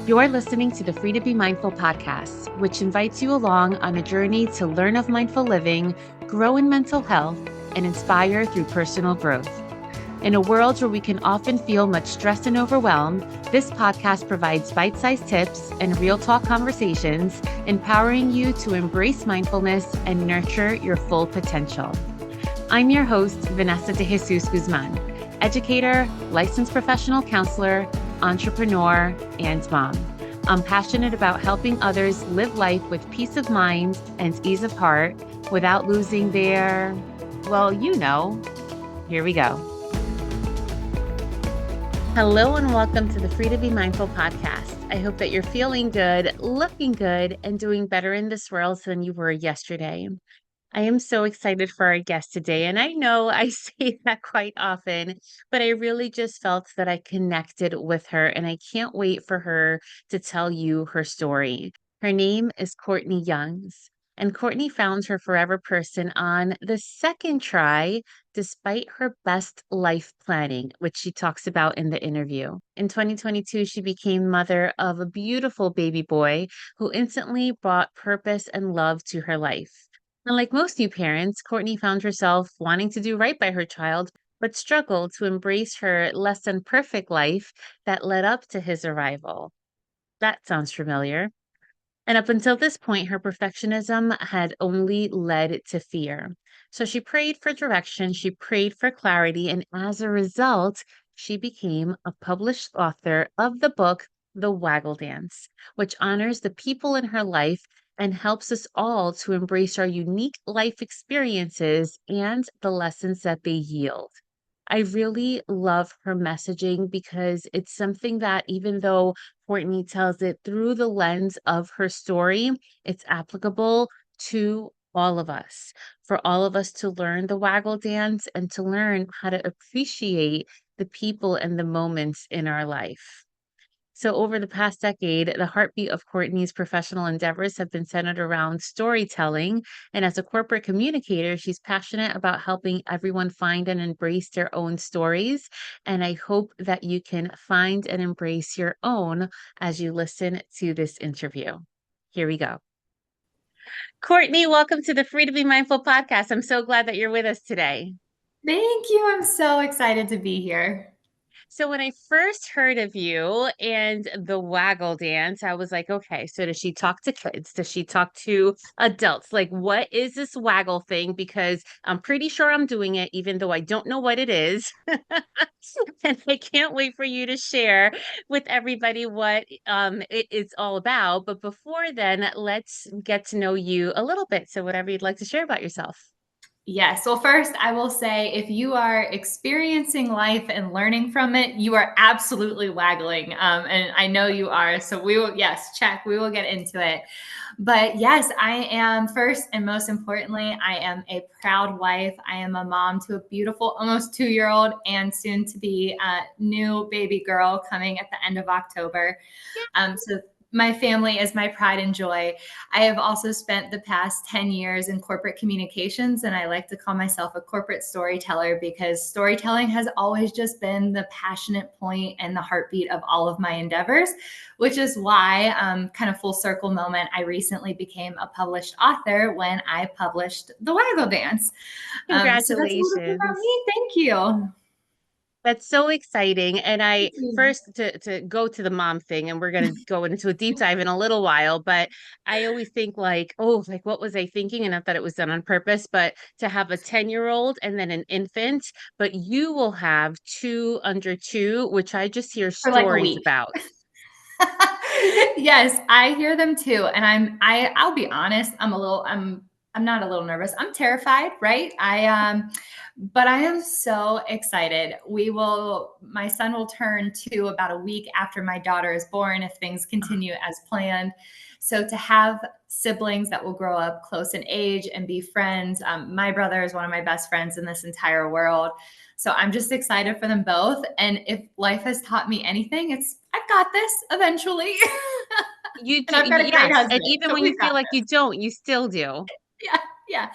You're listening to the Free to Be Mindful podcast, which invites you along on a journey to learn of mindful living, grow in mental health, and inspire through personal growth. In a world where we can often feel much stress and overwhelm, this podcast provides bite-sized tips and real talk conversations, empowering you to embrace mindfulness and nurture your full potential. I'm your host, Vanessa De Jesus Guzman, educator, licensed professional counselor, entrepreneur, and mom. I'm passionate about helping others live life with peace of mind and ease of heart without losing their, here we go. Hello and welcome to the Free to Be Mindful podcast. I hope that you're feeling good, looking good, and doing better in this world than you were yesterday. I am so excited for our guest today. And I know I say that quite often, but I really just felt that I connected with her and I can't wait for her to tell you her story. Her name is Courtney Youngs. And Courtney found her forever person on the second try, despite her best life planning, which she talks about in the interview. In 2022, she became mother of a beautiful baby boy who instantly brought purpose and love to her life. And like most new parents, Courtney found herself wanting to do right by her child, but struggled to embrace her less than perfect life that led up to his arrival. That sounds familiar. And up until this point, her perfectionism had only led to fear. So she prayed for direction, she prayed for clarity, and as a result, she became a published author of the book, The Waggle Dance, which honors the people in her life and helps us all to embrace our unique life experiences and the lessons that they yield. I really love her messaging because it's something that even though Courtney tells it through the lens of her story, it's applicable to all of us, for all of us to learn the waggle dance and to learn how to appreciate the people and the moments in our life. So, over the past decade, the heartbeat of Courtney's professional endeavors have been centered around storytelling. And as a corporate communicator, she's passionate about helping everyone find and embrace their own stories. And I hope that you can find and embrace your own as you listen to this interview. Here we go. Courtney, welcome to the Free to Be Mindful podcast. I'm so glad that you're with us today. Thank you. I'm so excited to be here. So when I first heard of you and the waggle dance, I was like, okay, so does she talk to kids? Does she talk to adults? Like, what is this waggle thing? Because I'm pretty sure I'm doing it, even though I don't know what it is. And I can't wait for you to share with everybody what it is all about. But before then, let's get to know you a little bit. So whatever you'd like to share about yourself. Yes. Well, first, I will say if you are experiencing life and learning from it, you are absolutely waggling. And I know you are. So we will, yes, check. We will get into it. But yes, I am first and most importantly, I am a proud wife. I am a mom to a beautiful, almost 2-year-old and soon to be new baby girl coming at the end of October. So my family is my pride and joy. I have also spent the past 10 years in corporate communications, and I like to call myself a corporate storyteller because storytelling has always just been the passionate point and the heartbeat of all of my endeavors, which is why, kind of full circle moment, I recently became a published author when I published The Waggle Dance. So that's a little bit about Congratulations. me. Thank you. That's so exciting. And I first to go to the mom thing, and we're gonna go into a deep dive in a little while, but I always think like, oh, like what was I thinking? And I thought it was done on purpose, but to have a 10-year-old and then an infant, but you will have two under two, which I just hear For like a stories week. about. Yes, I hear them too. And I'll be honest, I'm not a little nervous. I'm terrified, right? But I am so excited. My son will turn 2 about a week after my daughter is born if things continue as planned. So to have siblings that will grow up close in age and be friends, my brother is one of my best friends in this entire world. So I'm just excited for them both. And if life has taught me anything, it's I've got this eventually. You And do, I've got a great yes. And husband. even So when you we've got feel like you don't, you still do. yeah,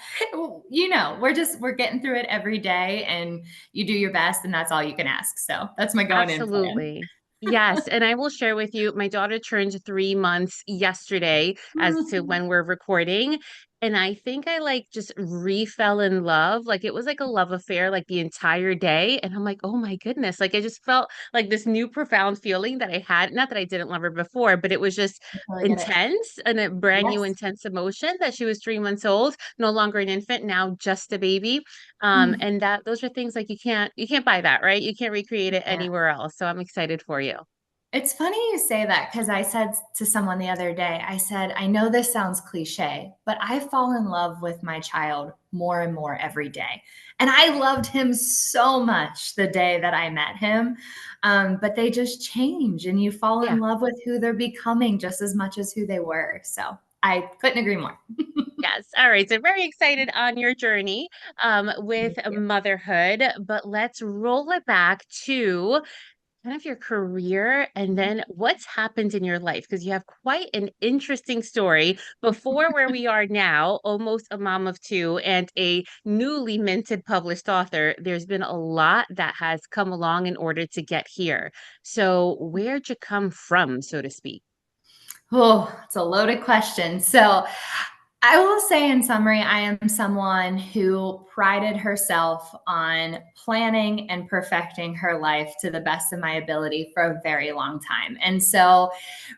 yeah. We're getting through it every day and you do your best and that's all you can ask. So that's my going in plan. Absolutely. Yes, and I will share with you, my daughter turned 3 months yesterday as to Mhm. when we're recording. And I think I like just re-fell in love. Like it was like a love affair like the entire day. And I'm like, oh my goodness. Like I just felt like this new profound feeling that I had. Not that I didn't love her before, but it was just I totally get it. intense and a brand new Yes. intense emotion that she was 3 months old, no longer an infant, now just a baby. Mm. And that those are things like you can't buy that, right? You can't recreate it Yeah. anywhere else. So I'm excited for you. It's funny you say that because I said to someone the other day, I said, I know this sounds cliche, but I fall in love with my child more and more every day. And I loved him so much the day that I met him. But they just change and you fall Yeah. in love with who they're becoming just as much as who they were. So I couldn't agree more. Yes. All right. So very excited on your journey with Thank you. motherhood, but let's roll it back to kind of your career and then what's happened in your life because you have quite an interesting story before where we are now, almost a mom of two and a newly minted published author. There's been a lot that has come along in order to get here. So where'd you come from, so to speak? Oh, it's a loaded question. So I will say, in summary, I am someone who prided herself on planning and perfecting her life to the best of my ability for a very long time. And so,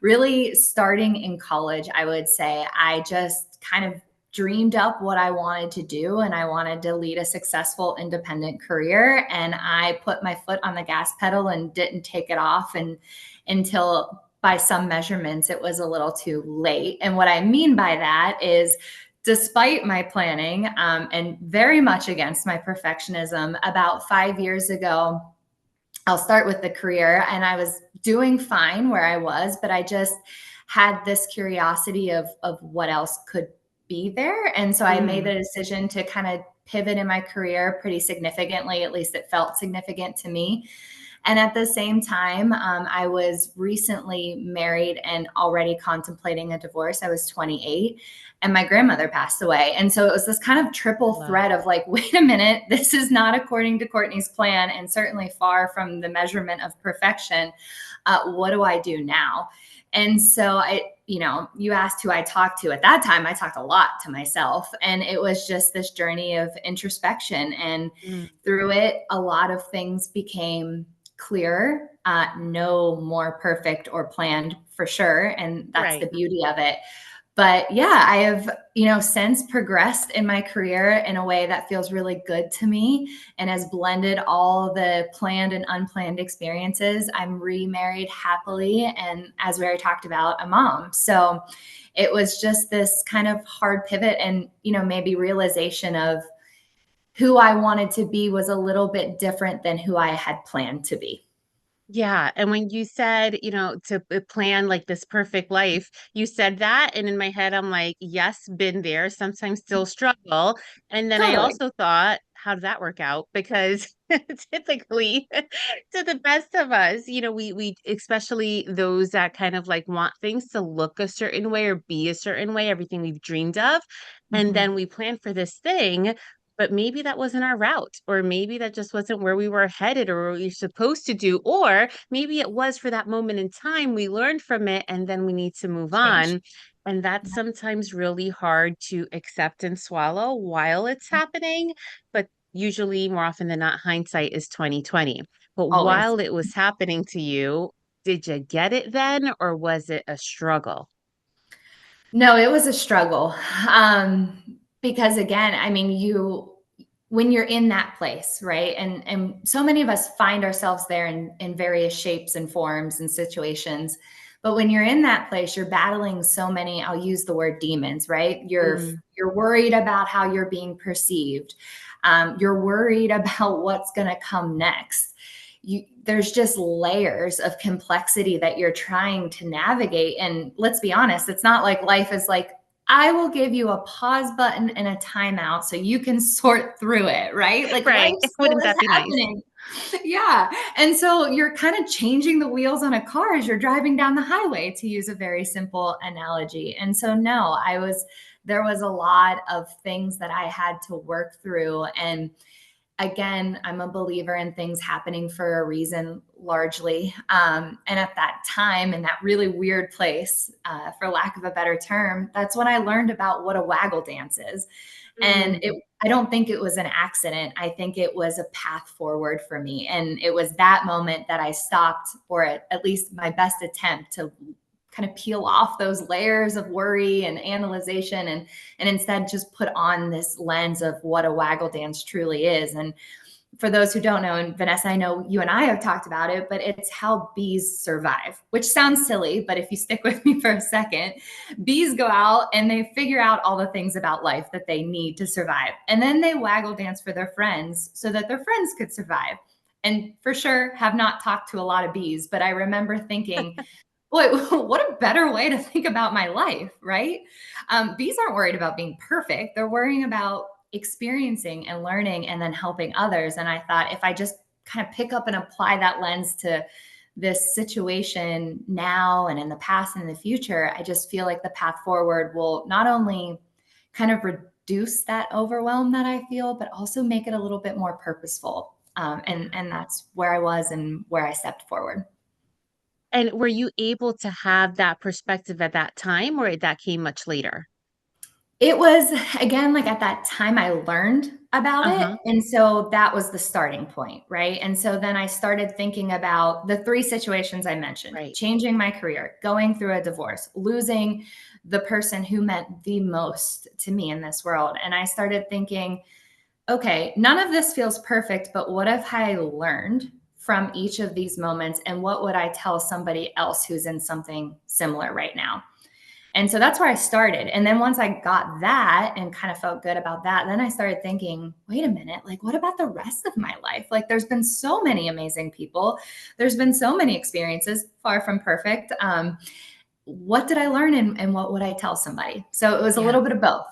really, starting in college, I would say I just kind of dreamed up what I wanted to do and I wanted to lead a successful independent career and I put my foot on the gas pedal and didn't take it off and until by some measurements it was a little too late. And what I mean by that is despite my planning and very much against my perfectionism, about 5 years ago, I'll start with the career, and I was doing fine where I was, but I just had this curiosity of what else could be there. And so I made the Mm, decision to kind of pivot in my career pretty significantly. At least it felt significant to me. And at the same time, I was recently married and already contemplating a divorce. I was 28 and my grandmother passed away. And so it was this kind of triple wow. threat of like, wait a minute, this is not according to Courtney's plan and certainly far from the measurement of perfection. What do I do now? And so you asked who I talked to. At that time, I talked a lot to myself. And it was just this journey of introspection. And Mm, through it, a lot of things became clear, no more perfect or planned for sure. And that's the right. beauty of it. But yeah, I have, since progressed in my career in a way that feels really good to me and has blended all the planned and unplanned experiences. I'm remarried happily. And as we already talked about, a mom. So it was just this kind of hard pivot and, maybe realization of who I wanted to be was a little bit different than who I had planned to be. Yeah. And when you said, to plan like this perfect life, you said that. And in my head, I'm like, yes, been there, sometimes still struggle. And then I Totally. also thought, how did that work out? Because typically, to the best of us, we especially those that kind of like want things to look a certain way or be a certain way, everything we've dreamed of. And Mhm. then we plan for this thing, but maybe that wasn't our route, or maybe that just wasn't where we were headed or what we were supposed to do, or maybe it was for that moment in time. We learned from it and then we need to move Change. on. And that's sometimes really hard to accept and swallow while it's happening. But usually, more often than not, hindsight is 2020. But Always. while it was happening to you, did you get it then, or was it a struggle? No, it was a struggle. Because again, I mean, when you're in that place, right? And so many of us find ourselves there in various shapes and forms and situations. But when you're in that place, you're battling so many, I'll use the word demons, right? Mm, You're worried about how you're being perceived. You're worried about what's going to come next. There's just layers of complexity that you're trying to navigate. And let's be honest, it's not like life is like, I will give you a pause button and a timeout so you can sort through it, right? Like life right. still Wouldn't is that be nice? happening. Yeah. And so you're kind of changing the wheels on a car as you're driving down the highway, to use a very simple analogy. And so, no, there was a lot of things that I had to work through. And again, I'm a believer in things happening for a reason largely. And at that time, in that really weird place, for lack of a better term, that's when I learned about what a waggle dance is. And Mm. I don't think it was an accident. I think it was a path forward for me. And it was that moment that I stopped, or at least my best attempt to kind of peel off those layers of worry and analyzation, and instead just put on this lens of what a waggle dance truly is. And for those who don't know, and Vanessa, I know you and I have talked about it, but it's how bees survive, which sounds silly, but if you stick with me for a second, bees go out and they figure out all the things about life that they need to survive. And then they waggle dance for their friends so that their friends could survive. And for sure, have not talked to a lot of bees, but I remember thinking, boy, what a better way to think about my life, right? Bees aren't worried about being perfect. They're worrying about experiencing and learning and then helping others. And I thought if I just kind of pick up and apply that lens to this situation now and in the past and in the future, I just feel like the path forward will not only kind of reduce that overwhelm that I feel, but also make it a little bit more purposeful. And that's where I was and where I stepped forward. And were you able to have that perspective at that time, or that came much later? It was, again, like at that time I learned about it. Uh-huh. And so that was the starting point, right? And so then I started thinking about the three situations I mentioned: Right. changing my career, going through a divorce, losing the person who meant the most to me in this world. And I started thinking, okay, none of this feels perfect, but what have I learned from each of these moments? And what would I tell somebody else who's in something similar right now? And so that's where I started. And then once I got that and kind of felt good about that, then I started thinking, wait a minute, like, what about the rest of my life? Like, there's been so many amazing people, there's been so many experiences, far from perfect. What did I learn, and what would I tell somebody? So it was a Yeah. little bit of both.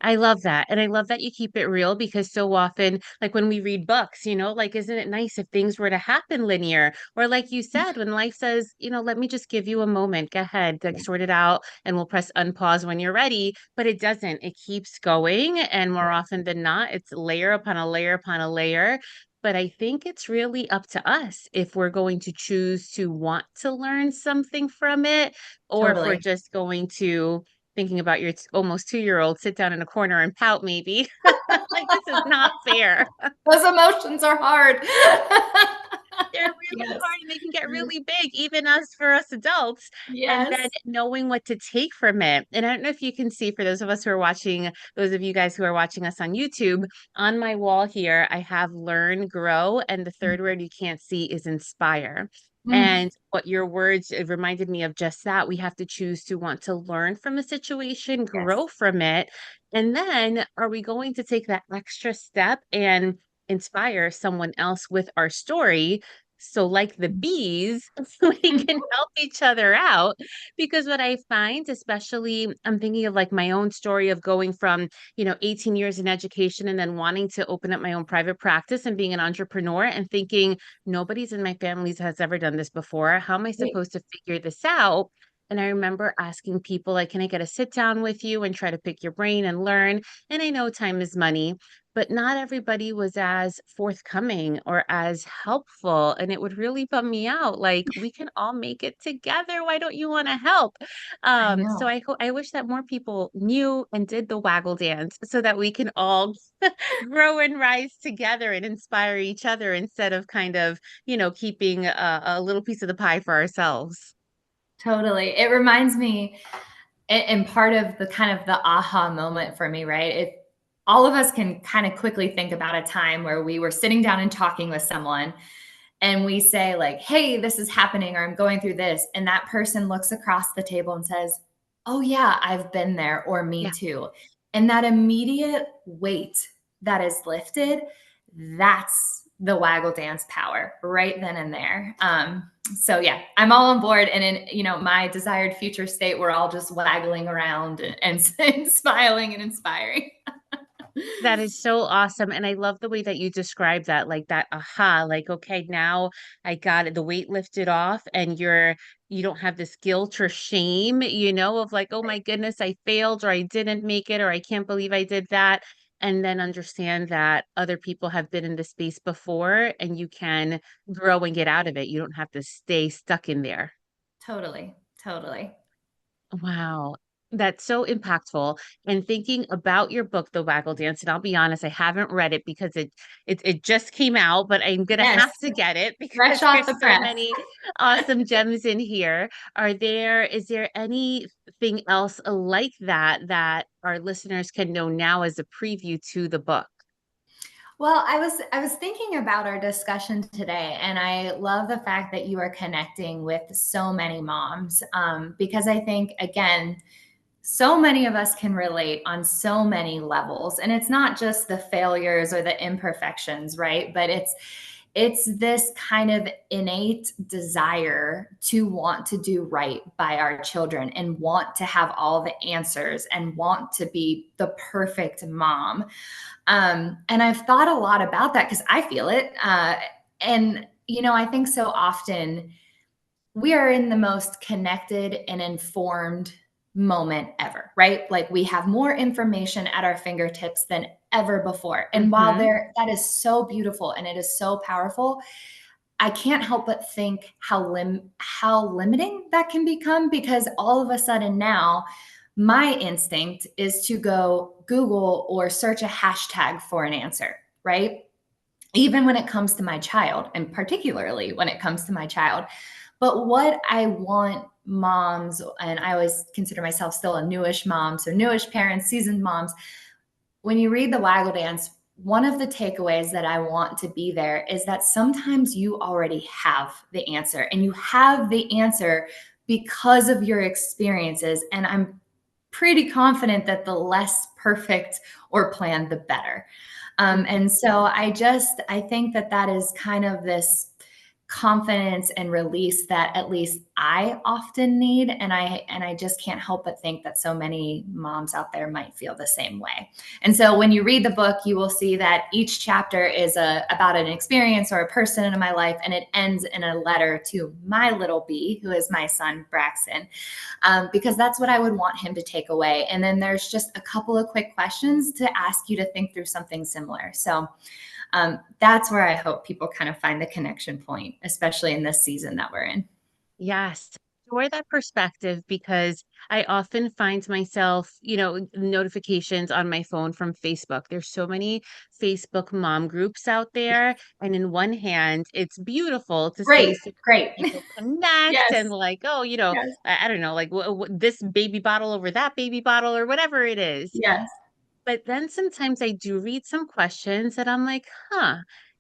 I love that. And I love that you keep it real, because so often, like when we read books, like, isn't it nice if things were to happen linear? Or like you said, when life says, let me just give you a moment, go ahead, like Yeah. sort it out, and we'll press unpause when you're ready. But it doesn't. It keeps going. And more often than not, it's layer upon a layer upon a layer. But I think it's really up to us if we're going to choose to want to learn something from it, or if we're Totally. just going to, thinking about your almost 2-year-old, sit down in a corner and pout, maybe. Like, this is not fair. Those emotions are hard. They're really Yes. hard, and they can get really big, even for us adults. And then Yes. knowing what to take from it. And I don't know if you can see, for those of us who are watching, those of you guys who are watching us on YouTube, on my wall here, I have learn, grow, and the third word you can't see is inspire. Mm, And what your words, it reminded me of just that. We have to choose to want to learn from a situation, yes. grow from it. And then are we going to take that extra step and inspire someone else with our story? So, like the bees, we can help each other out. Because what I find, especially, I'm thinking of like my own story of going from, 18 years in education and then wanting to open up my own private practice and being an entrepreneur and thinking, nobody's in my families has ever done this before. How am I Right. supposed to figure this out? And I remember asking people, like, can I get a sit down with you and try to pick your brain and learn? And I know time is money, but not everybody was as forthcoming or as helpful. And it would really bum me out. Like, we can all make it together. Why don't you want to help? I So know. I wish that more people knew and did the waggle dance so that we can all grow and rise together and inspire each other, instead of kind of, keeping a little piece of the pie for ourselves. Totally. It reminds me, and part of the kind of the aha moment for me, right? If all of us can kind of quickly think about a time where we were sitting down and talking with someone, and we say like, hey, this is happening, or I'm going through this, and that person looks across the table and says, oh yeah, I've been there, or me Yeah. too. And that immediate weight that is lifted, that's the waggle dance power right then and there. So yeah, I'm all on board. And in, my desired future state, we're all just waggling around and smiling and inspiring. That is so awesome. And I love the way that you describe that, like that aha, like, okay, now I got it, the weight lifted off, and you don't have this guilt or shame, of like, oh my goodness, I failed, or I didn't make it, or I can't believe I did that. and then understand that other people have been in the space before and you can grow and get out of it. You don't have to stay stuck in there. Totally. Totally. Wow. That's so impactful. And thinking about your book, The Waggle Dance, and I'll be honest, I haven't read it because it just came out, but I'm gonna Yes. have to get it Fresh because off the there's so press. many awesome gems in here. Is there anything else like that that our listeners can know now as a preview to the book? Well, I was thinking about our discussion today, and I love the fact that you are connecting with so many moms, because I think again, so many of us can relate on so many levels, and it's not just the failures or the imperfections, right? But it's this kind of innate desire to want to do right by our children and want to have all the answers and want to be the perfect mom. And I've thought a lot about that because I feel it. And, I think so often we are in the most connected and informed moment ever, right? Like we have more information at our fingertips than ever before. And while Hmm. that is so beautiful and it is so powerful, I can't help but think how limiting that can become, because all of a sudden now my instinct is to go Google or search a hashtag for an answer, right? Even when it comes to my child, and particularly when it comes to my child. But what I want moms, and I always consider myself still a newish mom, so newish parents, seasoned moms, when you read the Waggle Dance, one of the takeaways that I want to be there is that sometimes you already have the answer, and you have the answer because of your experiences. And I'm pretty confident that the less perfect or planned, the better. And so I think that that is kind of this confidence and release that at least I often need. And I just can't help but think that so many moms out there might feel the same way. And so when you read the book, you will see that each chapter is about an experience or a person in my life, and it ends in a letter to my little B, who is my son Braxton, because that's what I would want him to take away. And then there's just a couple of quick questions to ask you to think through something similar. So that's where I hope people kind of find the connection point, especially in this season that we're in. Yes. For that perspective, because I often find myself, notifications on my phone from Facebook. There's so many Facebook mom groups out there. And in one hand, it's beautiful to see Great, so many great. people connect and Yes, like, oh, yes, I don't know, like this baby bottle over that baby bottle or whatever it is. yes. But then sometimes I do read some questions that I'm like, huh,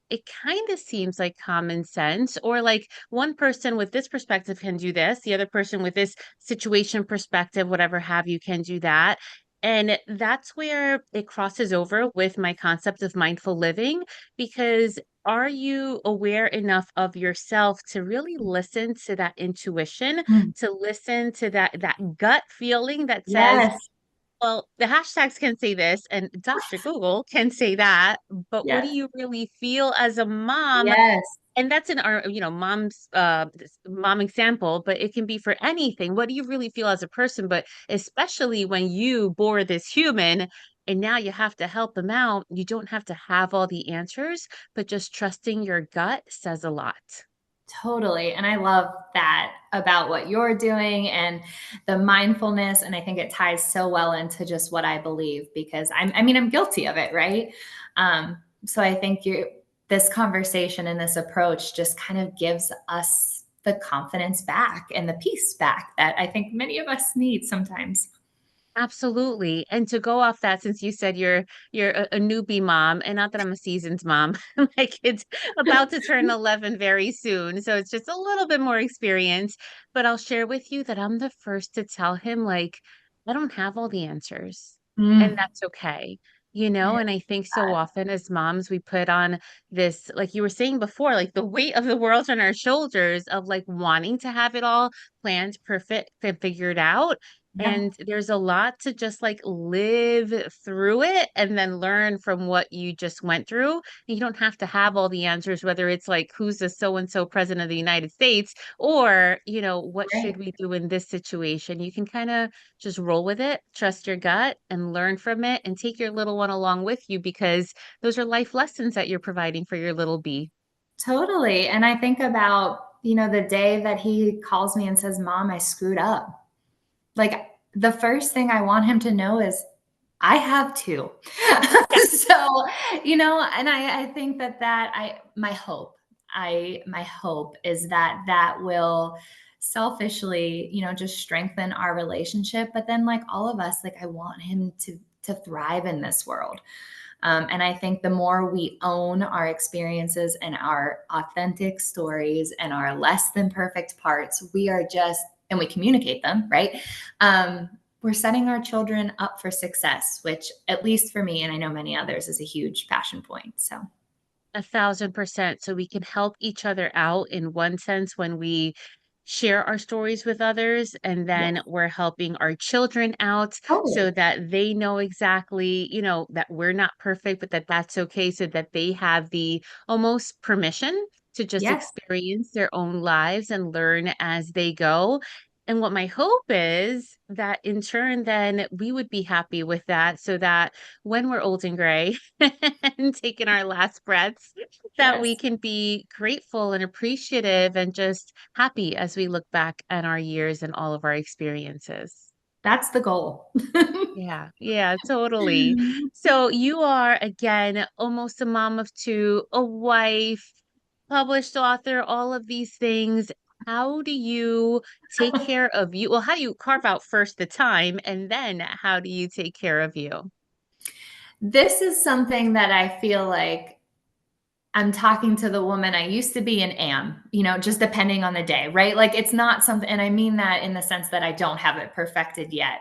it kind of seems like common sense. Or like one person with this perspective can do this, the other person with this situation perspective, whatever have you, can do that. And that's where it crosses over with my concept of mindful living, because are you aware enough of yourself to really listen to that intuition, Mm. to listen to that gut feeling that says, Yes, well, the hashtags can say this and Dr. Google can say that, but what do yes, you really feel as a mom? yes, And that's in our, mom's mom example, but it can be for anything. What do you really feel as a person? But especially when you bore this human and now you have to help them out, you don't have to have all the answers, but just trusting your gut says a lot. totally. And I love that about what you're doing and the mindfulness. And I think it ties so well into just what I believe, because I'm guilty of it, right? So I think this conversation and this approach just kind of gives us the confidence back and the peace back that I think many of us need sometimes. Absolutely. And to go off that, since you said you're a newbie mom, and not that I'm a seasoned mom, my kid's about to turn 11 very soon, so it's just a little bit more experience. But I'll share with you that I'm the first to tell him, like, I don't have all the answers, and Mm, that's okay. I And I think so often as moms, we put on this, like you were saying before, like the weight of the world on our shoulders of like wanting to have it all planned, perfect, and figured out. Yeah, And there's a lot to just like live through it and then learn from what you just went through. And you don't have to have all the answers, whether it's like who's the so and so president of the United States or, what should right. we do in this situation? You can kind of just roll with it, trust your gut, and learn from it, and take your little one along with you because those are life lessons that you're providing for your little bee. Totally. And I think about, the day that he calls me and says, Mom, I screwed up. Like the first thing I want him to know is I have two. Yeah. So, and I think my hope is that that will selfishly, just strengthen our relationship. But then like all of us, like I want him to thrive in this world. And I think the more we own our experiences and our authentic stories and our less than perfect parts, and we communicate them, right? We're setting our children up for success, which, at least for me, and I know many others, is a huge passion point. So, 1,000%. So we can help each other out in one sense when we share our stories with others, and yeah, then we're helping our children out so totally. that they know exactly, that we're not perfect, but that that's okay, so that they have the almost permission to just Yes, experience their own lives and learn as they go. And what my hope is that in turn, then we would be happy with that so that when we're old and gray and taking our last breaths, that we yes, can be grateful and appreciative and just happy as we look back at our years and all of our experiences. that's the goal. Yeah, yeah, totally. So you are again almost a mom of two, a wife, published author, all of these things. How do you take care of you? Well, how do you carve out first the time and then how do you take care of you? This is something that I feel like I'm talking to the woman I used to be and am, just depending on the day, right? Like it's not something, and I mean that in the sense that I don't have it perfected yet.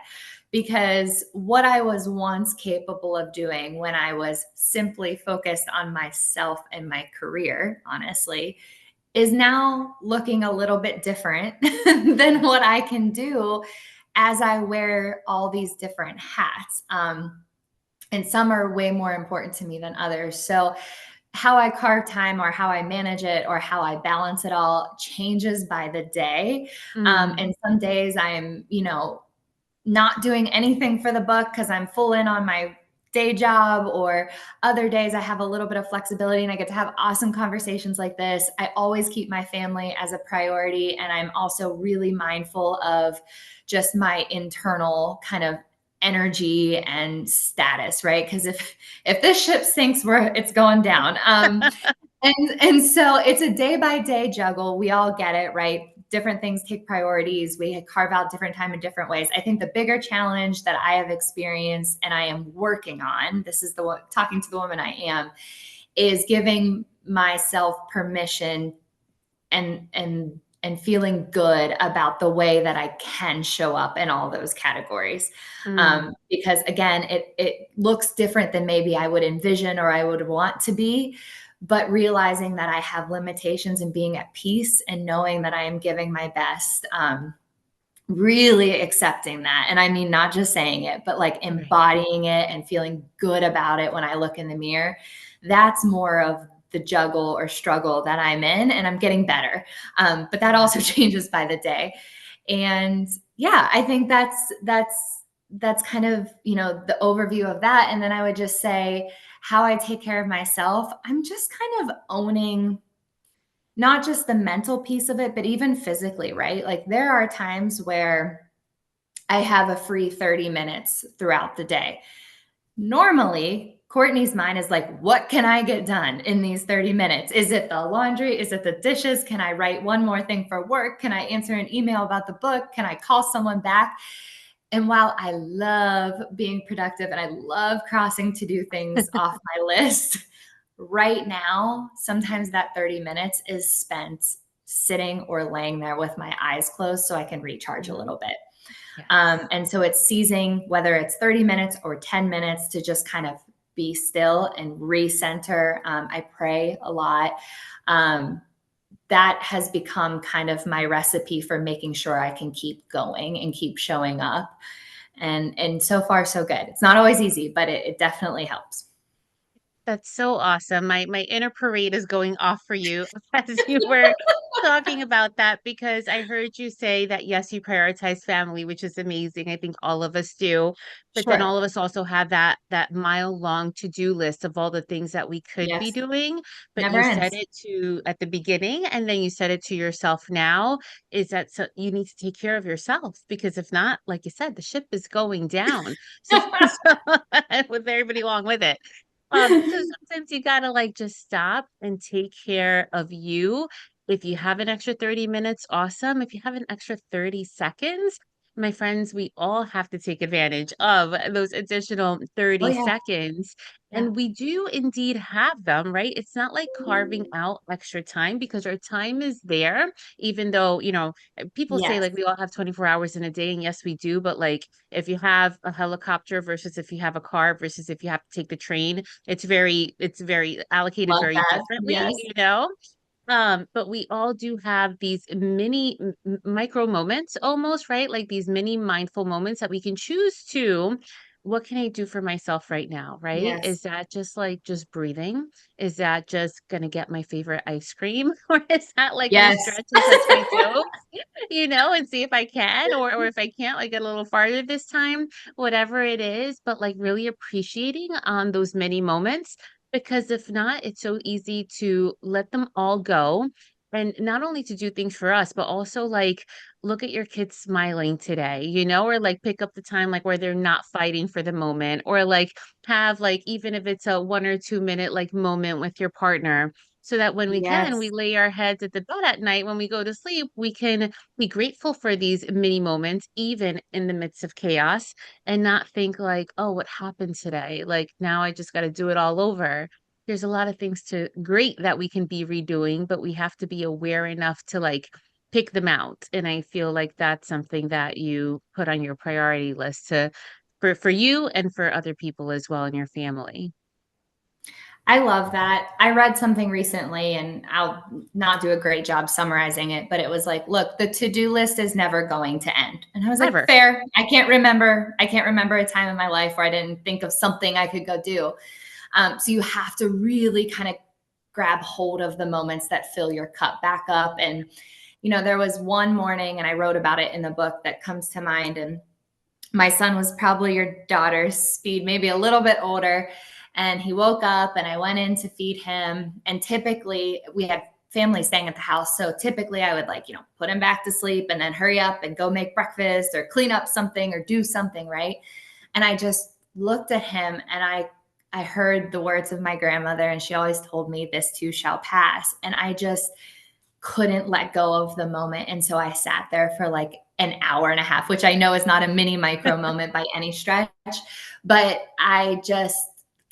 Because what I was once capable of doing when I was simply focused on myself and my career, honestly, is now looking a little bit different than what I can do as I wear all these different hats. And some are way more important to me than others. So, how I carve time or how I manage it or how I balance it all changes by the day. Mm, And some days I am, not doing anything for the book because I'm full in on my day job, or other days I have a little bit of flexibility and I get to have awesome conversations like this. I always keep my family as a priority. And I'm also really mindful of just my internal kind of energy and status, right? Because if this ship sinks, it's going down. And so it's a day by day juggle. We all get it, right? Different things take priorities. We carve out different time in different ways. I think the bigger challenge that I have experienced and I am working on, this is the one talking to the woman I am, is giving myself permission and feeling good about the way that I can show up in all those categories. mm. Because again, it looks different than maybe I would envision or I would want to be, but realizing that I have limitations and being at peace and knowing that I am giving my best. Really accepting that. And I mean, not just saying it, but like Right. embodying it and feeling good about it when I look in the mirror. That's more of the juggle or struggle that I'm in, and I'm getting better. But that Yeah. also changes by the day. And yeah, I think that's kind of, the overview of that. And then I would just say how I take care of myself. I'm just kind of owning not just the mental piece of it, but even physically, right? Like there are times where I have a free 30 minutes throughout the day. Normally, Courtney's mind is like, what can I get done in these 30 minutes? Is it the laundry? Is it the dishes? Can I write one more thing for work? Can I answer an email about the book? Can I call someone back? And while I love being productive and I love crossing to do things off my list, right now, sometimes that 30 minutes is spent sitting or laying there with my eyes closed so I can recharge a Mhm. little bit. Yes. And so it's seizing whether it's 30 minutes or 10 minutes to just kind of be still and recenter. I pray a lot. Um, that has become kind of my recipe for making sure I can keep going and keep showing up. And so far so good. It's not always easy, but it definitely helps. That's so awesome. My inner parade is going off for you as you were talking about that because I heard you say that yes, you prioritize family, which is amazing. I think all of us do. But then Sure. all of us also have that mile long to-do list of all the things that we could be Yes. doing. But Never you said ends. it to at the beginning and then you said it to yourself now is that so you need to take care of yourself because if not, like you said, the ship is going down. So, so with everybody along with it. So sometimes you gotta like just stop and take care of you. If you have an extra 30 minutes, awesome. If you have an extra 30 seconds, my friends, we all have to take advantage of those additional Oh 30 yeah. seconds. Yeah. And we do indeed have them, right? It's not like carving out extra time because our time is there, even though, people say Yes. like we all have 24 hours in a day, and yes, we do, but like if you have a helicopter versus if you have a car versus if you have to take the train, it's very allocated Love very that. differently, Yes. but we all do have these mini micro moments almost, right? Like these mini mindful moments that we can choose to what can I do for myself right now, right? Yes. Is that just like just breathing? Is that just gonna get my favorite ice cream? Or is that like gonna Yes. stretch and touch my toes? And see if I can, or if I can't, like get a little farther this time, whatever it is, but like really appreciating those many moments because if not, it's so easy to let them all go. And not only to do things for us, but also like look at your kids smiling today, or like pick up the time like where they're not fighting for the moment, or like have like even if it's a 1 or 2 minute like moment with your partner, so that when we Yes. lay our heads at the bed at night when we go to sleep, we can be grateful for these mini moments, even in the midst of chaos, and not think like, oh, what happened today? Like now I just got to do it all over. There's a lot of things to great that we can be redoing, but we have to be aware enough to like pick them out. And I feel like that's something that you put on your priority list to for you and for other people as well in your family. I love that. I read something recently and I'll not do a great job summarizing it, but it was like, look, the to-do list is never going to end. And I was like, Never. fair. I can't remember a time in my life where I didn't think of something I could go do. So you have to really kind of grab hold of the moments that fill your cup back up. And, there was one morning, and I wrote about it in the book that comes to mind. And my son was probably your daughter's speed, maybe a little bit older. And he woke up and I went in to feed him. And typically we had family staying at the house. So typically I would put him back to sleep and then hurry up and go make breakfast or clean up something or do something. Right. And I just looked at him and I heard the words of my grandmother, and she always told me, this too shall pass. And I just couldn't let go of the moment. And so I sat there for like an hour and a half, which I know is not a mini micro moment by any stretch, but I just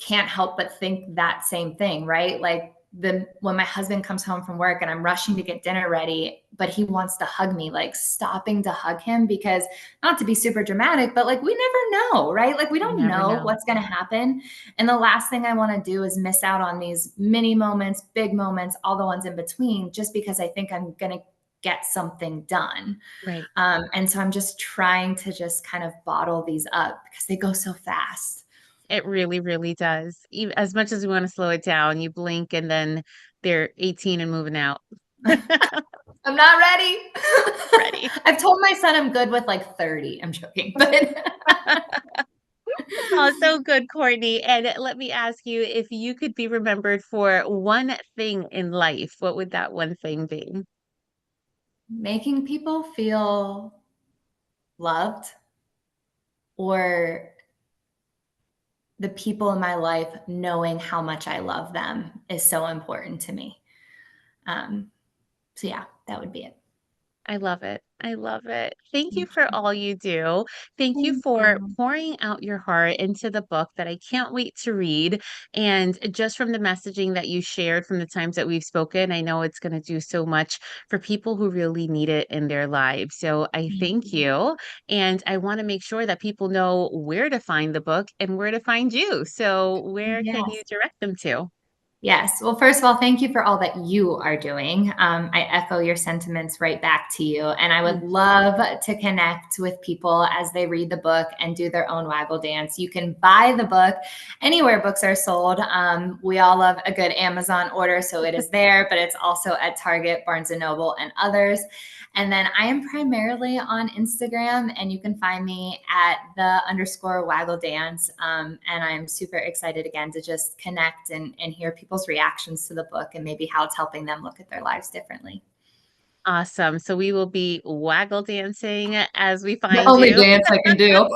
can't help but think that same thing, right? Like when my husband comes home from work and I'm rushing to get dinner ready, but he wants to hug me, like stopping to hug him because not to be super dramatic, but like we never know, right? Like we You don't never know know. what's going to happen. And the last thing I want to do is miss out on these mini moments, big moments, all the ones in between, just because I think I'm going to get something done. Right. And so I'm just trying to just kind of bottle these up because they go so fast. It really, really does. Even as much as we want to slow it down, you blink and then they're 18 and moving out. I'm not ready. Ready. I've told my son I'm good with like 30. I'm joking, but Oh, so good, Courtney. And let me ask you, if you could be remembered for one thing in life, what would that one thing be? making people feel loved, or the people in my life knowing how much I love them, is so important to me. Um, so yeah, that would be it. I love it. I love it. Thank you Thank for you. all you do. Thank you Thank for you. pouring out your heart into the book that I can't wait to read. And just from the messaging that you shared from the times that we've spoken, I know it's going to do so much for people who really need it in their lives. So I Thank thank you. you. And I want to make sure that people know where to find the book and where to find you. So where can you Yes. direct them to? Yes. Well, first of all, thank you for all that you are doing. I echo your sentiments right back to you. And I would Mm. love to connect with people as they read the book and do their own waggle dance. You can buy the book anywhere books are sold. We all love a good Amazon order, so it is there, but it's also at Target, Barnes and Noble, and others. And then I am primarily on Instagram, and you can find me at _Waggle Dance. And I'm super excited again to just connect and hear people's reactions to the book and maybe how it's helping them look at their lives differently. Awesome. So we will be waggle dancing as we The find only you dance I can do.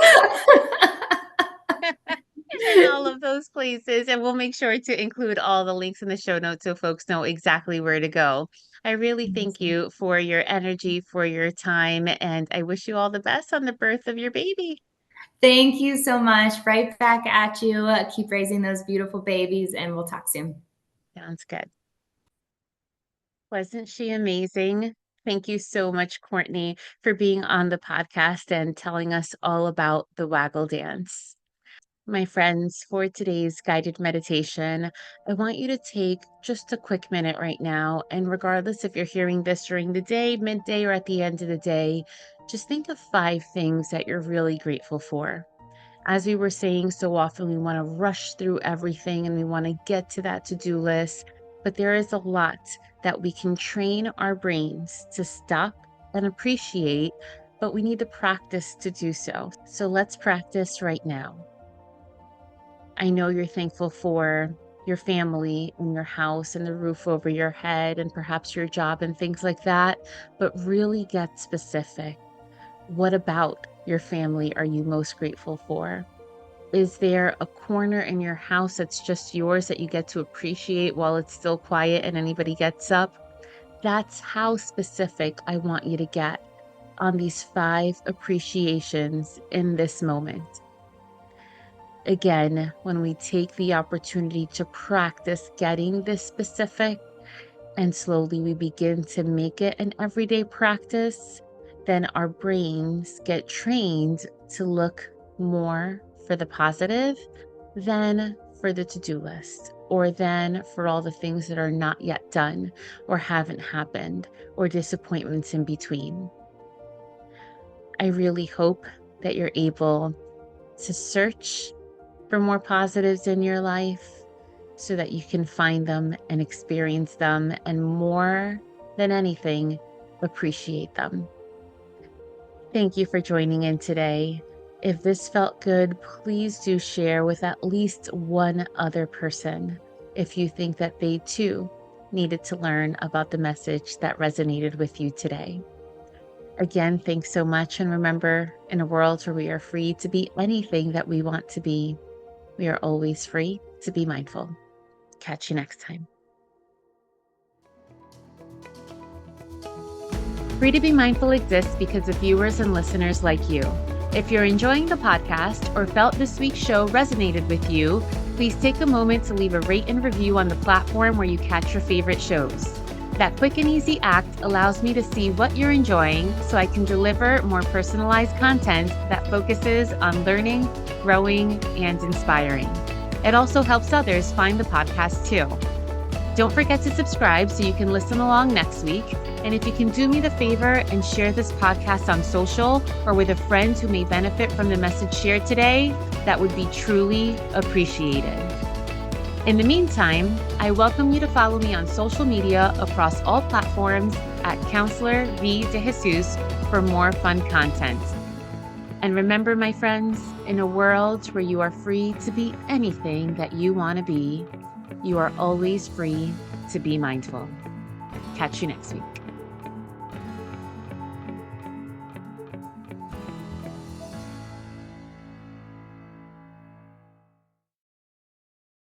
in all of those places. And we'll make sure to include all the links in the show notes so folks know exactly where to go. I really thank you for your energy, for your time, and I wish you all the best on the birth of your baby. Thank you so much. Right back at you. Keep raising those beautiful babies, and we'll talk soon. Sounds good. Wasn't she amazing? Thank you so much, Courtney, for being on the podcast and telling us all about the waggle dance. My friends, for today's guided meditation, I want you to take just a quick minute right now. And regardless if you're hearing this during the day, midday, or at the end of the day, just think of 5 things that you're really grateful for. As we were saying, so often we want to rush through everything and we want to get to that to-do list, but there is a lot that we can train our brains to stop and appreciate, but we need to practice to do so. So let's practice right now. I know you're thankful for your family and your house and the roof over your head and perhaps your job and things like that, but really get specific. What about your family are you most grateful for? Is there a corner in your house that's just yours that you get to appreciate while it's still quiet and anybody gets up? That's how specific I want you to get on these 5 appreciations in this moment. Again, when we take the opportunity to practice getting this specific and slowly we begin to make it an everyday practice, then our brains get trained to look more for the positive than for the to-do list, or then for all the things that are not yet done or haven't happened, or disappointments in between. I really hope that you're able to search for more positives in your life so that you can find them and experience them, and more than anything, appreciate them. Thank you for joining in today. If this felt good, please do share with at least one other person if you think that they too needed to learn about the message that resonated with you today. Again, thanks so much. And remember, in a world where we are free to be anything that we want to be, we are always free to be mindful. Catch you next time. Free to Be Mindful exists because of viewers and listeners like you. If you're enjoying the podcast or felt this week's show resonated with you, please take a moment to leave a rate and review on the platform where you catch your favorite shows. That quick and easy act allows me to see what you're enjoying so I can deliver more personalized content that focuses on learning, growing, and inspiring. It also helps others find the podcast too. Don't forget to subscribe so you can listen along next week. And if you can do me the favor and share this podcast on social or with a friend who may benefit from the message shared today, that would be truly appreciated. In the meantime, I welcome you to follow me on social media across all platforms at Counselor V. De Jesus for more fun content. And remember, my friends, in a world where you are free to be anything that you want to be, you are always free to be mindful. Catch you next week.